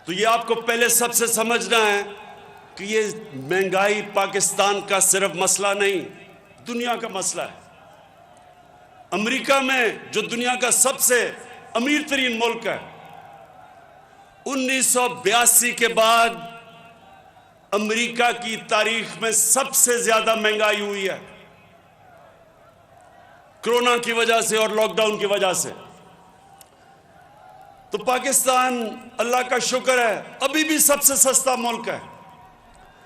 तो ये आपको पहले सबसे समझना है कि ये महंगाई पाकिस्तान का सिर्फ मसला नहीं, दुनिया का मसला है। अमेरिका में, जो दुनिया का सबसे अमीर तरीन मुल्क है, 1982 के बाद अमेरिका की तारीख में सबसे ज्यादा महंगाई हुई है, कोरोना की वजह से और लॉकडाउन की वजह से। तो पाकिस्तान, अल्लाह का शुक्र है, अभी भी सबसे सस्ता मुल्क है।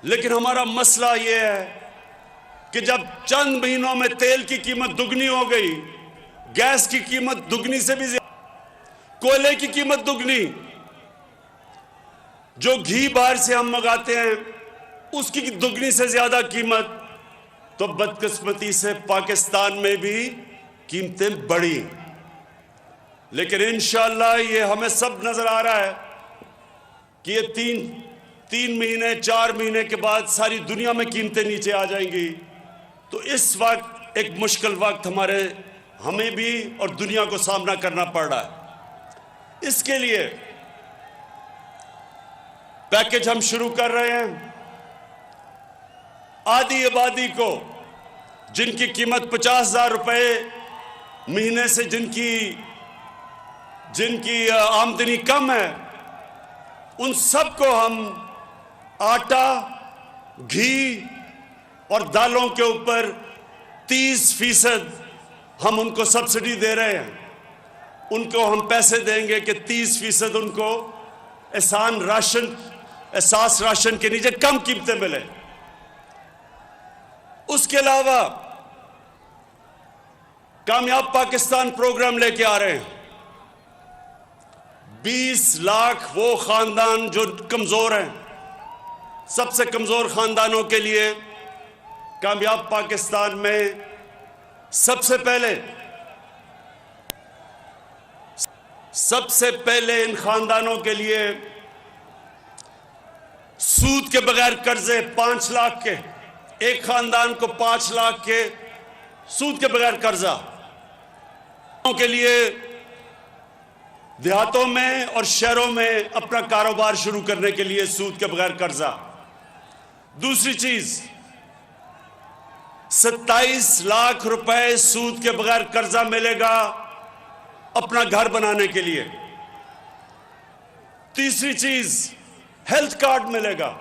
लेकिन हमारा मसला यह है कि जब चंद महीनों में तेल की कीमत दुगनी हो गई, गैस की कीमत दुगनी से भी ज्यादा, कोयले की कीमत दुगनी, जो घी बाहर से हम मंगाते हैं उसकी दुगनी से ज्यादा कीमत, तो बदकिस्मती से पाकिस्तान में भी कीमतें बढ़ी। लेकिन इंशाअल्लाह ये हमें सब नजर आ रहा है कि ये तीन महीने 4 महीने के बाद सारी दुनिया में कीमतें नीचे आ जाएंगी। तो इस वक्त एक मुश्किल वक्त हमें भी और दुनिया को सामना करना पड़ रहा है। इसके लिए पैकेज हम शुरू कर रहे हैं। आधी आबादी को, जिनकी कीमत 50,000 रुपए महीने से, जिनकी आमदनी कम है, उन सबको हम आटा, घी और दालों के ऊपर 30% हम उनको सब्सिडी दे रहे हैं। उनको हम पैसे देंगे कि 30% उनको एहसास राशन के नीचे कम कीमतें मिले। उसके अलावा कामयाब पाकिस्तान प्रोग्राम लेके आ रहे हैं। 20 लाख वो खानदान जो कमजोर हैं, सबसे कमजोर खानदानों के लिए कामयाब पाकिस्तान में सबसे पहले इन खानदानों के लिए सूद के बगैर कर्जे 5 लाख के, एक खानदान को 5 लाख के सूद के बगैर कर्जा के लिए देहातों में और शहरों में अपना कारोबार शुरू करने के लिए सूद के बगैर कर्जा। दूसरी चीज, 27 लाख रुपए सूद के बगैर कर्जा मिलेगा अपना घर बनाने के लिए। तीसरी चीज, हेल्थ कार्ड मिलेगा,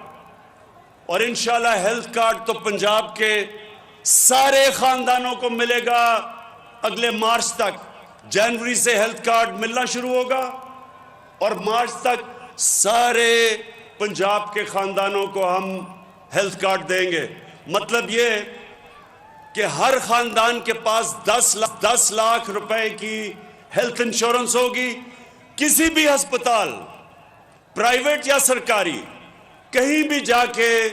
और इंशाल्लाह हेल्थ कार्ड तो पंजाब के सारे खानदानों को मिलेगा अगले मार्च तक। जनवरी से हेल्थ कार्ड मिलना शुरू होगा और मार्च तक सारे पंजाब के खानदानों को हम हेल्थ कार्ड देंगे। मतलब ये कि हर खानदान के पास 10 लाख रुपए की हेल्थ इंश्योरेंस होगी। किसी भी अस्पताल, प्राइवेट या सरकारी, कहीं भी जाके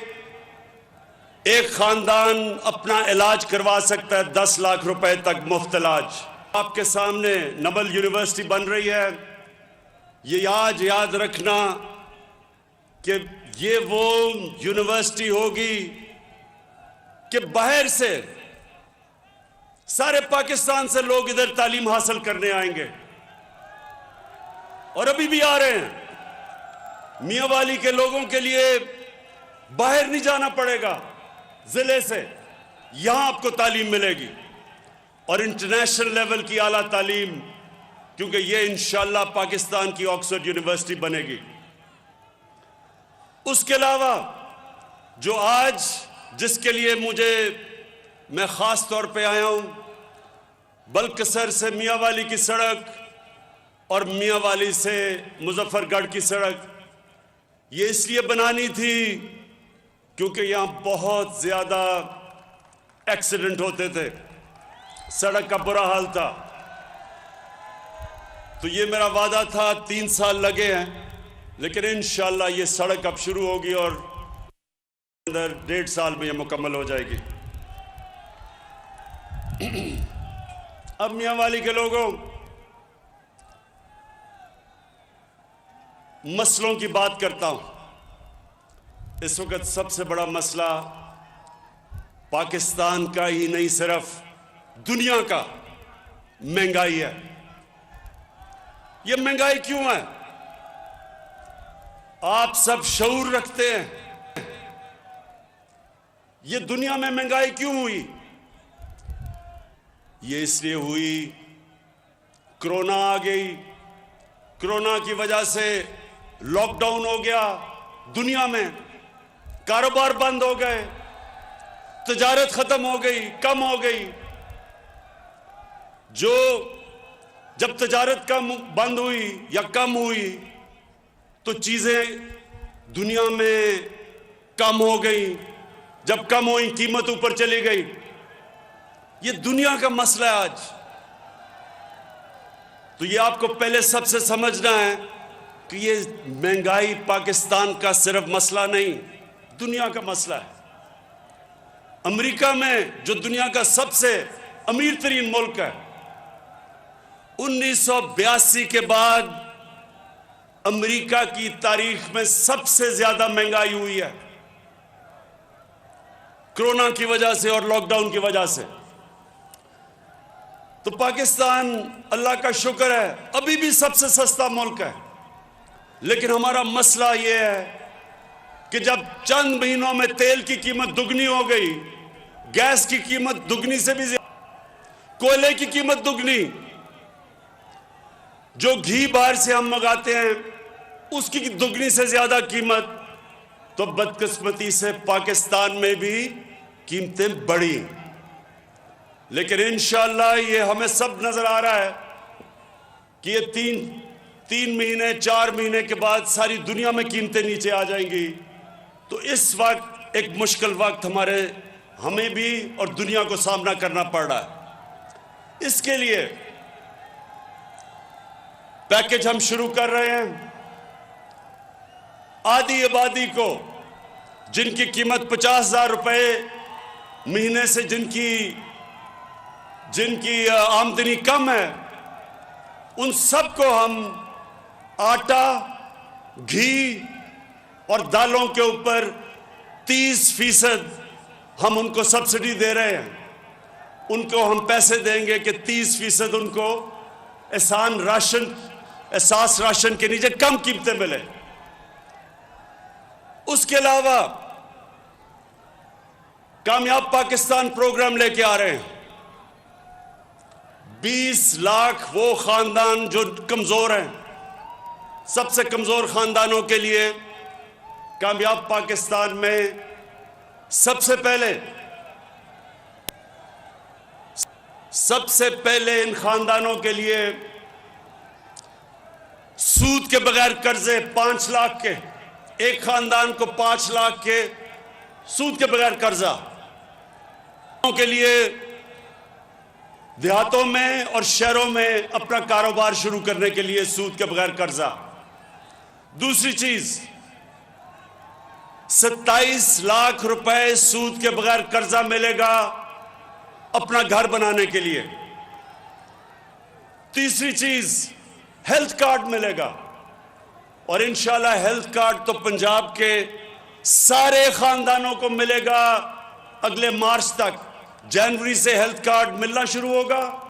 एक खानदान अपना इलाज करवा सकता है, 10 लाख रुपए तक मुफ्त इलाज। आपके सामने नबल यूनिवर्सिटी बन रही है। ये आज याद रखना कि ये वो यूनिवर्सिटी होगी कि बाहर से सारे पाकिस्तान से लोग इधर तालीम हासिल करने आएंगे, और अभी भी आ रहे हैं। मियांवाली के लोगों के लिए बाहर नहीं जाना पड़ेगा, जिले से यहां आपको तालीम मिलेगी, और इंटरनेशनल लेवल की आला तालीम, क्योंकि ये इंशाअल्लाह पाकिस्तान की ऑक्सफोर्ड यूनिवर्सिटी बनेगी। उसके अलावा जो आज, जिसके लिए मैं खास तौर पे आया हूं, बल्कसर से मियांवाली की सड़क और मियांवाली से मुजफ्फरगढ़ की सड़क, ये इसलिए बनानी थी क्योंकि यहां बहुत ज्यादा एक्सीडेंट होते थे, सड़क का बुरा हाल था। तो ये मेरा वादा था, 3 साल लगे हैं, लेकिन इंशाअल्लाह ये सड़क अब शुरू होगी और अंदर 1.5 साल में ये मुकम्मल हो जाएगी। अब मियांवाली के लोगों, मसलों की बात करता हूं। इस वक्त सबसे बड़ा मसला पाकिस्तान का ही नहीं, सिर्फ दुनिया का महंगाई है। यह महंगाई क्यों है? आप सब शऊर रखते हैं। ये दुनिया में महंगाई क्यों हुई? ये इसलिए हुई, कोरोना आ गई, कोरोना की वजह से लॉकडाउन हो गया, दुनिया में कारोबार बंद हो गए, तिजारत खत्म हो गई, कम हो गई। जब तिजारत कम बंद हुई या कम हुई तो चीजें दुनिया में कम हो गई, जब कम हुई कीमत ऊपर चली गई। ये दुनिया का मसला है आज। तो ये आपको पहले सबसे समझना है कि ये महंगाई पाकिस्तान का सिर्फ मसला नहीं, दुनिया का मसला है। अमेरिका में, जो दुनिया का सबसे अमीर तरीन मुल्क है, 1982 के बाद अमेरिका की तारीख में सबसे ज्यादा महंगाई हुई है, कोरोना की वजह से और लॉकडाउन की वजह से। तो पाकिस्तान, अल्लाह का शुक्र है, अभी भी सबसे सस्ता मुल्क है। लेकिन हमारा मसला यह है कि जब चंद महीनों में तेल की कीमत दुगनी हो गई, गैस की कीमत दुगनी से भी ज्यादा, कोयले की कीमत दुगनी, जो घी बाहर से हम मंगाते हैं उसकी दुगनी से ज्यादा कीमत, तो बदकिस्मती से पाकिस्तान में भी कीमतें बढ़ी। लेकिन इंशाअल्लाह ये हमें सब नजर आ रहा है कि ये तीन महीने 4 महीने के बाद सारी दुनिया में कीमतें नीचे आ जाएंगी। तो इस वक्त एक मुश्किल वक्त हमें भी और दुनिया को सामना करना पड़ रहा है। इसके लिए पैकेज हम शुरू कर रहे हैं। आधी आबादी को, जिनकी कीमत 50,000 रुपए महीने से जिनकी आमदनी कम है, उन सबको हम आटा, घी और दालों के ऊपर 30% हम उनको सब्सिडी दे रहे हैं। उनको हम पैसे देंगे कि 30% उनको एहसास राशन के नीचे कम कीमतें मिले। उसके अलावा कामयाब पाकिस्तान प्रोग्राम लेके आ रहे हैं। 20 लाख वो खानदान जो कमजोर हैं, सबसे कमजोर खानदानों के लिए कामयाब पाकिस्तान में सबसे पहले इन खानदानों के लिए सूद के बगैर कर्जे 5 लाख के, एक खानदान को 5 लाख के सूद के बगैर कर्जा के लिए देहातों में और शहरों में अपना कारोबार शुरू करने के लिए सूद के बगैर कर्जा। दूसरी चीज, 27 लाख रुपए सूद के बगैर कर्जा मिलेगा अपना घर बनाने के लिए। तीसरी चीज, हेल्थ कार्ड मिलेगा, और इंशाल्लाह हेल्थ कार्ड तो पंजाब के सारे खानदानों को मिलेगा। अगले मार्च तक, जनवरी से हेल्थ कार्ड मिलना शुरू होगा।